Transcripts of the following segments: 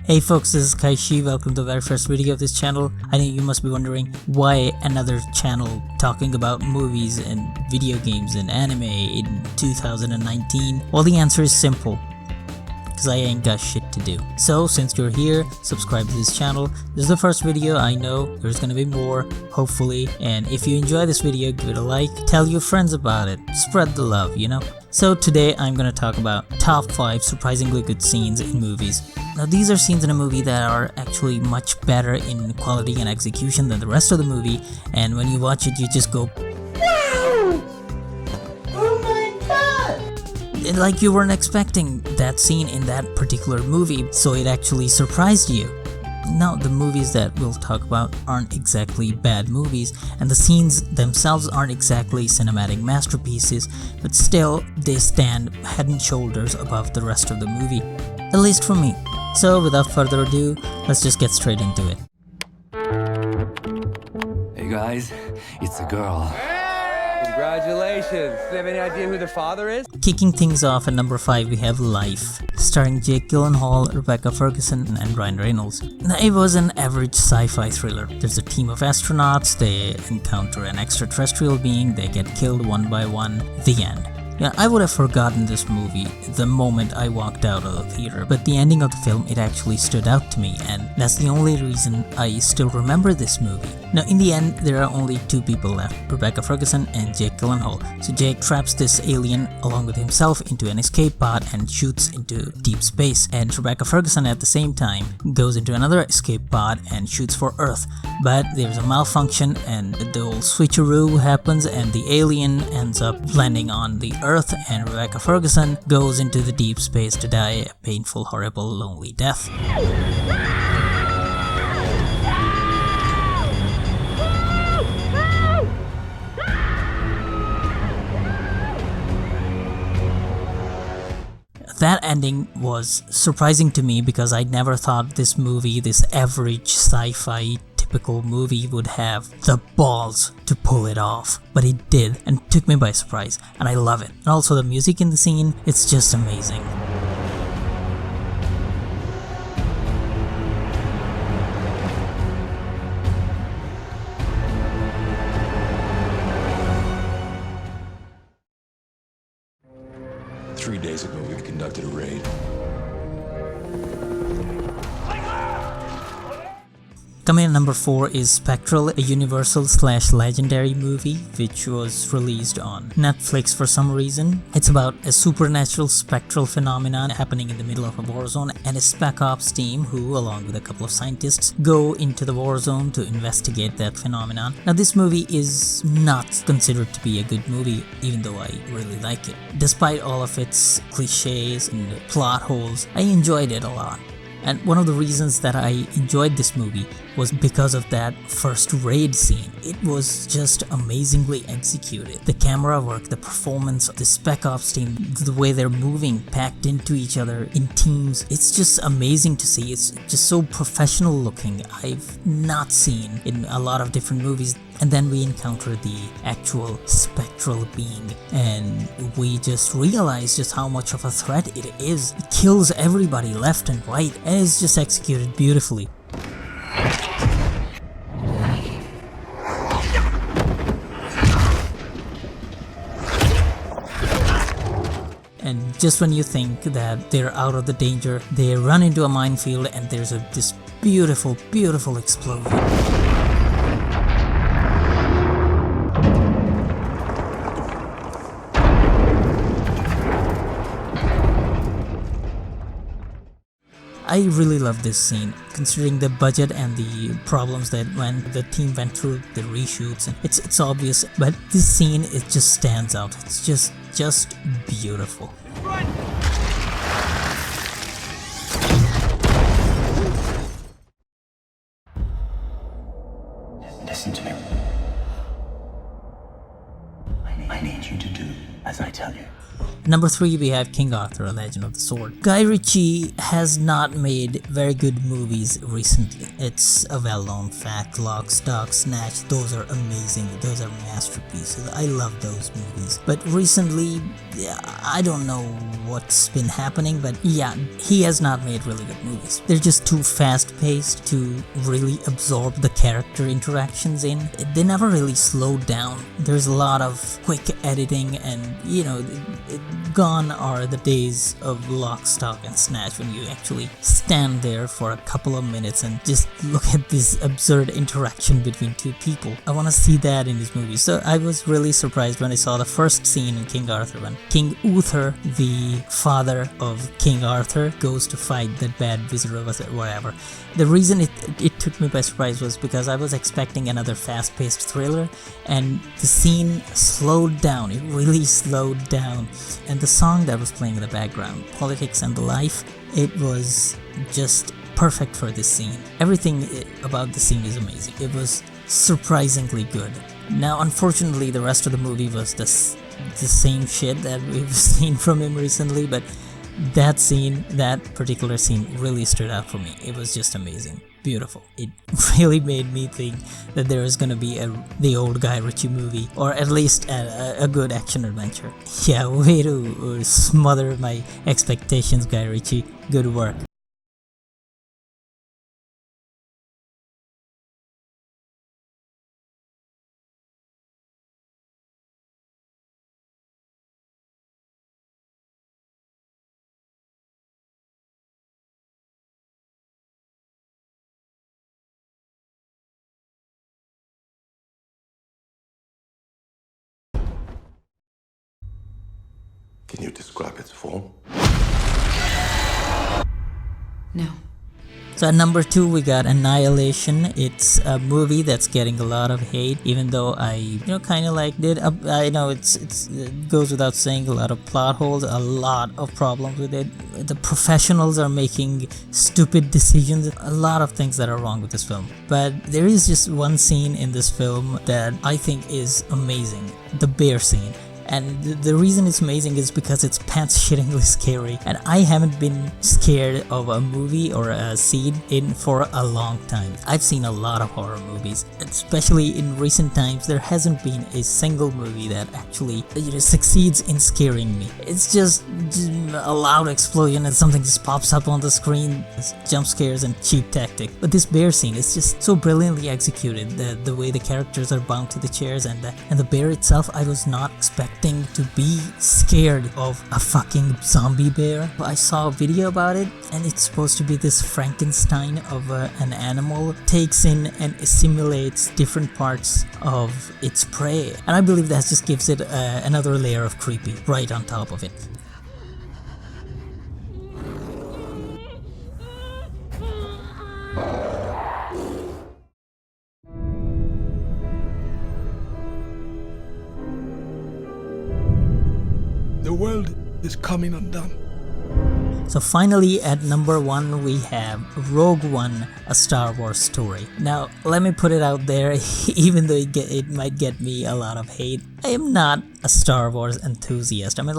Hey folks, this is Kaishi. Welcome to the very first video of this channel. I know you must be wondering why another channel talking about movies and video games and anime in 2019. Well, the answer is simple. Because I ain't got shit to do. So since you're here, subscribe to this channel. This is the first video. I know there's gonna be more, hopefully. And if you enjoy this video, give it a like. Tell your friends about it. Spread the love, you know? So today I'm gonna talk about top 5 surprisingly good scenes in movies. Now these are scenes in a movie that are actually much better in quality and execution than the rest of the movie, and when you watch it you just go, wow! Oh my god! Like you weren't expecting that scene in that particular movie, so it actually surprised you. Now, the movies that we'll talk about aren't exactly bad movies, and the scenes themselves aren't exactly cinematic masterpieces, but still, they stand head and shoulders above the rest of the movie. At least for me. So, without further ado, let's just get straight into it. Hey guys, it's a girl. Congratulations! Do you have any idea who the father is? Kicking things off at number 5, we have Life, starring Jake Gyllenhaal, Rebecca Ferguson, and Ryan Reynolds. Now, it was an average sci-fi thriller. There's a team of astronauts, they encounter an extraterrestrial being, they get killed one by one, the end. Yeah, I would have forgotten this movie the moment I walked out of the theater, but the ending of the film, it actually stood out to me, and that's the only reason I still remember this movie. Now, in the end, there are only 2 people left, Rebecca Ferguson and Jake Gyllenhaal. So Jake traps this alien along with himself into an escape pod and shoots into deep space, and Rebecca Ferguson at the same time goes into another escape pod and shoots for Earth. But there's a malfunction and the old switcheroo happens and the alien ends up landing on the Earth, and Rebecca Ferguson goes into the deep space to die a painful, horrible, lonely death. That ending was surprising to me because I never thought this movie, this average sci-fi typical movie, would have the balls to pull it off. But it did, and it took me by surprise, and I love it. And also the music in the scene, it's just amazing. Three days ago, we conducted a raid. Coming in number 4 is Spectral, a Universal/Legendary movie which was released on Netflix for some reason. It's about a supernatural spectral phenomenon happening in the middle of a war zone, and a spec ops team who, along with a couple of scientists, go into the war zone to investigate that phenomenon. Now, this movie is not considered to be a good movie, even though I really like it. Despite all of its cliches and plot holes, I enjoyed it a lot. And one of the reasons that I enjoyed this movie was because of that first raid scene. It was just amazingly executed. The camera work, the performance of the Spec Ops team, the way they're moving, packed into each other in teams, it's just amazing to see. It's just so professional looking. I've not seen in a lot of different movies. And then we encounter the actual spectral being, and we just realize just how much of a threat it is. It kills everybody left and right, and it's just executed beautifully. And just when you think that they're out of the danger, they run into a minefield and there's this beautiful, beautiful explosion. I really love this scene, considering the budget and the problems that when the team went through the reshoots. And it's obvious, but this scene, it just stands out. It's just beautiful. Listen to me. I need you to do as I tell you. Number 3, we have King Arthur, A Legend of the Sword. Guy Ritchie has not made very good movies recently. It's a well-known fact. Lock, Stock, Snatch, those are amazing. Those are masterpieces. I love those movies. But recently, I don't know what's been happening, but yeah, he has not made really good movies. They're just too fast-paced to really absorb the character interactions in. They never really slowed down. There's a lot of quick editing, and gone are the days of lock, stock, and snatch when you actually stand there for a couple of minutes and just look at this absurd interaction between two people. I want to see that in this movie. So I was really surprised when I saw the first scene in King Arthur, when King Uther, the father of King Arthur, goes to fight that bad visitor or whatever. The reason it took me by surprise was because I was expecting another fast-paced thriller, and the scene slowed down. It really slowed down. And the song that was playing in the background, Politics and the Life, it was just perfect for this scene. Everything about the scene is amazing. It was surprisingly good. Now, unfortunately, the rest of the movie was the same shit that we've seen from him recently, but that particular scene really stood out for me. It was just amazing. Beautiful. It really made me think that there is gonna be the old Guy Ritchie movie, or at least a good action adventure. Yeah, way to smother my expectations, Guy Ritchie. Good work. Can you describe its form? No. So at number 2 we got Annihilation. It's a movie that's getting a lot of hate, even though I kind of liked it. I know it goes without saying, a lot of plot holes, a lot of problems with it. The professionals are making stupid decisions, a lot of things that are wrong with this film. But there is just one scene in this film that I think is amazing, the bear scene. And the reason it's amazing is because it's pants-shittingly scary, and I haven't been scared of a movie or a scene for a long time. I've seen a lot of horror movies, especially in recent times. There hasn't been a single movie that actually succeeds in scaring me. It's just a loud explosion and something just pops up on the screen, jump scares and cheap tactic. But this bear scene is just so brilliantly executed. The way the characters are bound to the chairs, and the bear itself, I was not expecting to be scared of a fucking zombie bear. I saw a video about it, and it's supposed to be this Frankenstein of an animal, takes in and simulates different parts of its prey, and I believe that just gives it another layer of creepy right on top of it. The world is coming undone. So finally at number 1 we have Rogue One, a Star Wars story. Now let me put it out there, even though it might get me a lot of hate, I am not a Star Wars enthusiast. I mean,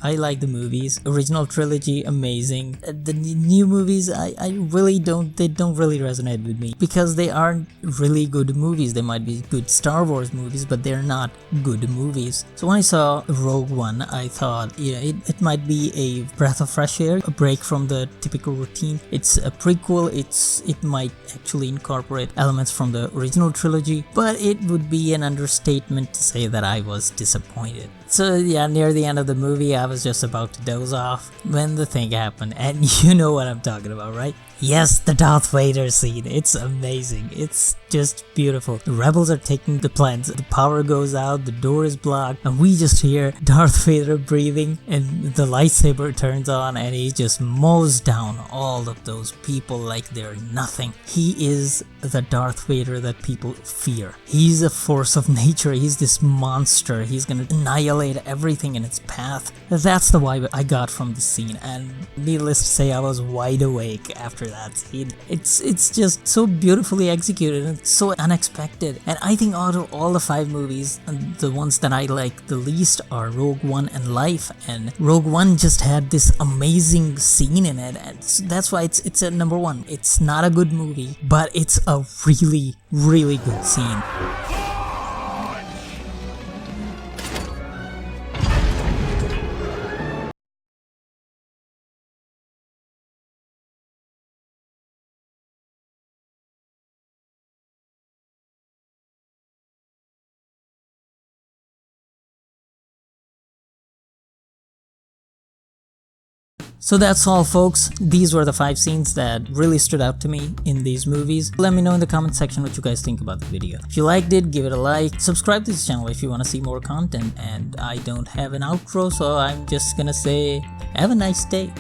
I like the movies, original trilogy, amazing. The new movies, I really don't really resonate with me, because they aren't really good movies. They might be good Star Wars movies, but they're not good movies. So when I saw Rogue One, I thought, it might be a breath of fresh air, a break from the typical routine. It's a prequel, it might actually incorporate elements from the original trilogy, but it would be an understatement to say that I was disappointed. So yeah, near the end of the movie, I was just about to doze off when the thing happened, and you know what I'm talking about, right? Yes, the Darth Vader scene. It's amazing. It's just beautiful. The rebels are taking the plans. The power goes out, the door is blocked, and we just hear Darth Vader breathing, and the lightsaber turns on, and he just mows down all of those people like they're nothing. He is the Darth Vader that people fear. He's a force of nature. He's this monster. He's gonna annihilate everything in its path. That's the vibe I got from the scene, and needless to say, I was wide awake after that scene. It's just so beautifully executed and so unexpected. And I think out of all the 5 movies, the ones that I like the least are Rogue One and Life. And Rogue One just had this amazing scene in it, and that's why it's at number 1. It's not a good movie, but it's a really, really good scene. So that's all, folks. These were the 5 scenes that really stood out to me in these movies. Let me know in the comment section what you guys think about the video. If you liked it, give it a like. Subscribe to this channel if you want to see more content. And I don't have an outro, so I'm just gonna say, have a nice day.